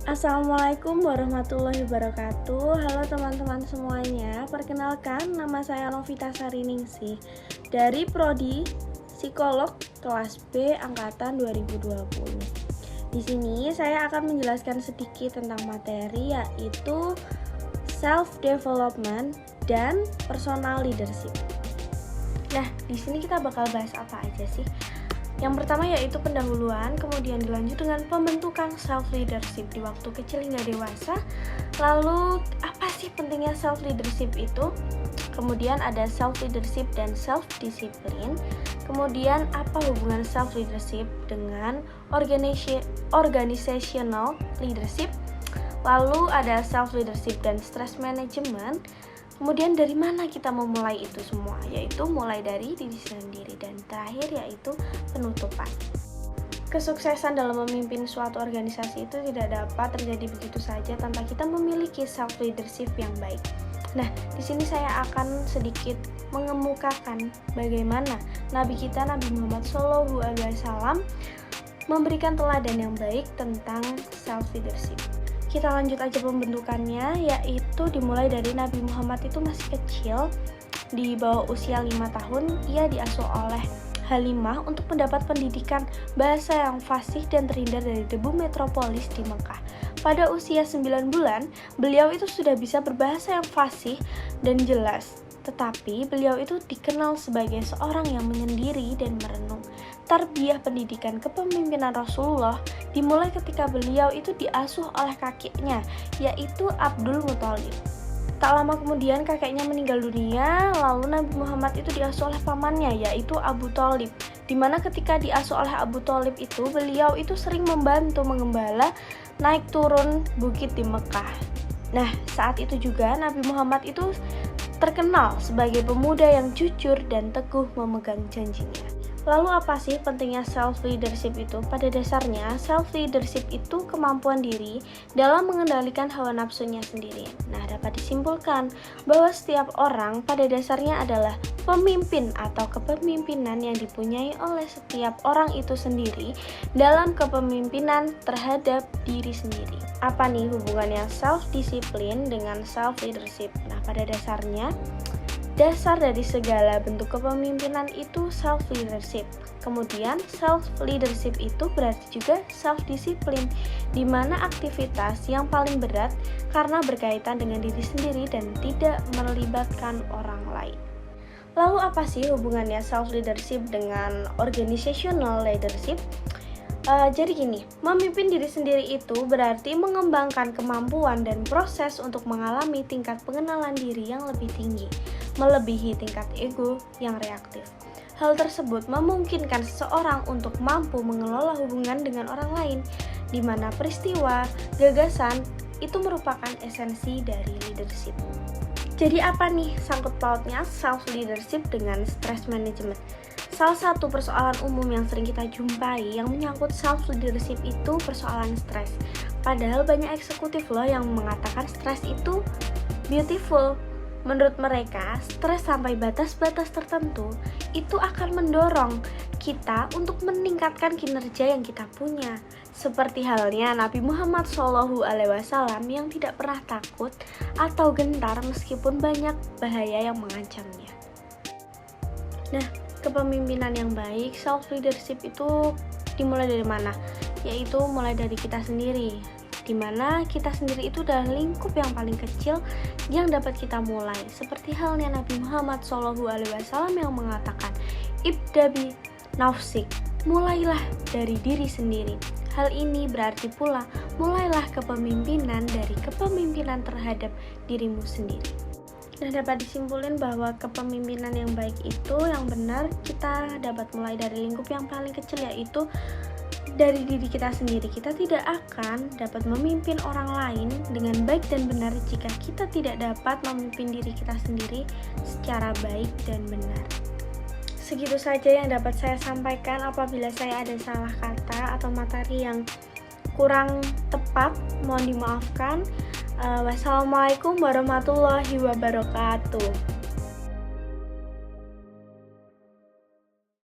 Assalamualaikum warahmatullahi wabarakatuh. Halo teman-teman semuanya. Perkenalkan, nama saya Novita Sariningsih dari Prodi Psikolog kelas B angkatan 2020. Di sini saya akan menjelaskan sedikit tentang materi, yaitu self development dan personal leadership. Nah, di sini kita bakal bahas apa aja sih? Yang pertama yaitu pendahuluan, kemudian dilanjut dengan pembentukan self-leadership di waktu kecil hingga dewasa. Lalu, apa sih pentingnya self-leadership itu? Kemudian ada self-leadership dan self-discipline. Kemudian, apa hubungan self-leadership dengan organizational leadership? Lalu ada self-leadership dan stress management. Kemudian dari mana kita memulai itu semua? Yaitu mulai dari diri sendiri, dan terakhir yaitu penutupan. Kesuksesan dalam memimpin suatu organisasi itu tidak dapat terjadi begitu saja tanpa kita memiliki self leadership yang baik. Nah, di sini saya akan sedikit mengemukakan bagaimana Nabi kita Nabi Muhammad SAW memberikan teladan yang baik tentang self leadership. Kita lanjut aja pembentukannya, yaitu dimulai dari Nabi Muhammad itu masih kecil, di bawah usia 5 tahun, ia diasuh oleh Halimah untuk mendapat pendidikan bahasa yang fasih dan terhindar dari debu metropolis di Mekah. Pada usia 9 bulan, beliau itu sudah bisa berbahasa yang fasih dan jelas, tetapi beliau itu dikenal sebagai seorang yang menyendiri dan merenung. Tarbiyah pendidikan kepemimpinan Rasulullah dimulai ketika beliau itu diasuh oleh kakeknya, yaitu Abdul Muthalib. Tak lama kemudian kakeknya meninggal dunia, lalu Nabi Muhammad itu diasuh oleh pamannya, yaitu Abu Thalib. Dimana ketika diasuh oleh Abu Thalib itu, beliau itu sering membantu mengembala naik turun bukit di Mekah. Nah, saat itu juga Nabi Muhammad itu terkenal sebagai pemuda yang jujur dan teguh memegang janjinya. Lalu apa sih pentingnya self-leadership itu? Pada dasarnya, self-leadership itu kemampuan diri dalam mengendalikan hawa nafsunya sendiri. Nah, dapat disimpulkan bahwa setiap orang pada dasarnya adalah pemimpin atau kepemimpinan yang dipunyai oleh setiap orang itu sendiri dalam kepemimpinan terhadap diri sendiri. Apa nih hubungannya self-discipline dengan self-leadership? Nah, pada dasarnya, dasar dari segala bentuk kepemimpinan itu self-leadership. Kemudian self-leadership itu berarti juga self-discipline, di mana aktivitas yang paling berat karena berkaitan dengan diri sendiri dan tidak melibatkan orang lain. Lalu apa sih hubungannya self-leadership dengan organizational leadership? Jadi gini, memimpin diri sendiri itu berarti mengembangkan kemampuan dan proses untuk mengalami tingkat pengenalan diri yang lebih tinggi, melebihi tingkat ego yang reaktif. Hal tersebut memungkinkan seseorang untuk mampu mengelola hubungan dengan orang lain, di mana peristiwa, gagasan, itu merupakan esensi dari leadership. Jadi apa nih sangkut pautnya self-leadership dengan stress management? Salah satu persoalan umum yang sering kita jumpai yang menyangkut self-leadership itu persoalan stres. Padahal banyak eksekutif loh yang mengatakan stres itu beautiful. Menurut mereka, stres sampai batas-batas tertentu itu akan mendorong kita untuk meningkatkan kinerja yang kita punya. Seperti halnya Nabi Muhammad SAW yang tidak pernah takut atau gentar meskipun banyak bahaya yang mengancamnya. Nah, kepemimpinan yang baik, self-leadership itu dimulai dari mana? Yaitu mulai dari kita sendiri, di mana kita sendiri itu adalah lingkup yang paling kecil yang dapat kita mulai. Seperti halnya Nabi Muhammad SAW yang mengatakan, "Ibda bi nafsik", mulailah dari diri sendiri. Hal ini berarti pula, mulailah kepemimpinan dari kepemimpinan terhadap dirimu sendiri. Nah, dapat disimpulkan bahwa kepemimpinan yang baik itu yang benar kita dapat mulai dari lingkup yang paling kecil, yaitu dari diri kita sendiri. Kita tidak akan dapat memimpin orang lain dengan baik dan benar jika kita tidak dapat memimpin diri kita sendiri secara baik dan benar. Segitu saja yang dapat saya sampaikan. Apabila saya ada salah kata atau materi yang kurang tepat, mohon dimaafkan. Wassalamualaikum warahmatullahi wabarakatuh.